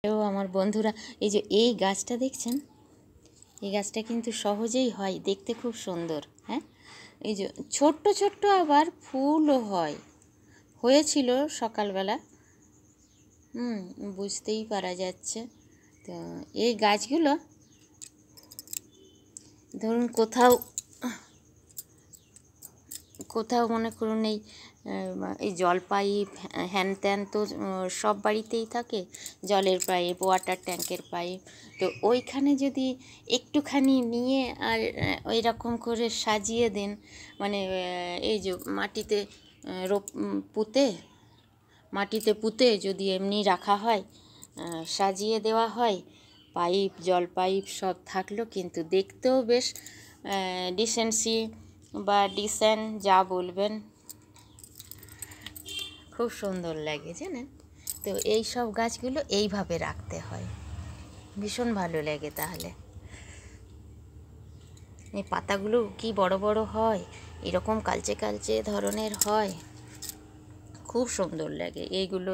আমার বন্ধুরা, এই যে এই গাছটা দেখছেন, এই গাছটা কিন্তু সহজেই হয়, দেখতে খুব সুন্দর। হ্যাঁ, এই যে ছোট্ট ছোট্ট আবার ফুলও হয়েছিল সকালবেলা। বুঝতেই পারা যাচ্ছে। তো এই গাছগুলো ধরুন কোথাও কোথাও মনে করুন এই জল পাইপ হ্যান ত্যান তো সব বাড়িতেই থাকে, জলের পাইপ, ওয়াটার ট্যাঙ্কের পাইপ। তো ওইখানে যদি একটুখানি নিয়ে আর ওই রকম করে সাজিয়ে দেন, মানে এই যে মাটিতে পুঁতে যদি এমনি রাখা হয়, সাজিয়ে দেওয়া হয়, পাইপ, জল পাইপ সব থাকলো, কিন্তু দেখতেও বেশ ডিসেন্সি বা ডিসেন্ট যা বলবেন, খুব সুন্দর লাগে জানেন। তো এই সব গাছগুলো এইভাবে রাখতে হয়, ভীষণ ভালো লাগে। তাহলে এই পাতাগুলো কি বড় বড় হয়, এরকম কালচে কালচে ধরনের হয়, খুব সুন্দর লাগে। এইগুলো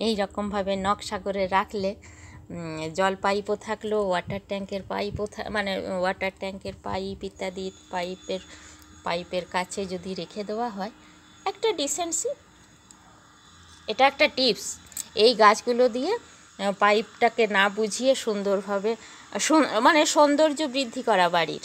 এই রকমভাবে নকশা করে রাখলে জল পাইপও থাকলো, ওয়াটার ট্যাঙ্কের পাইপও মানে ওয়াটার ট্যাঙ্কের পাইপ ইত্যাদি পাইপের কাছে যদি রেখে দেওয়া হয়, একটা ডিসেন্সি। এটা একটা টিপস। এই গাছগুলো দিয়ে পাইপটাকে না বুঝিয়ে সুন্দরভাবে মানে সৌন্দর্য বৃদ্ধি করা বাড়ির।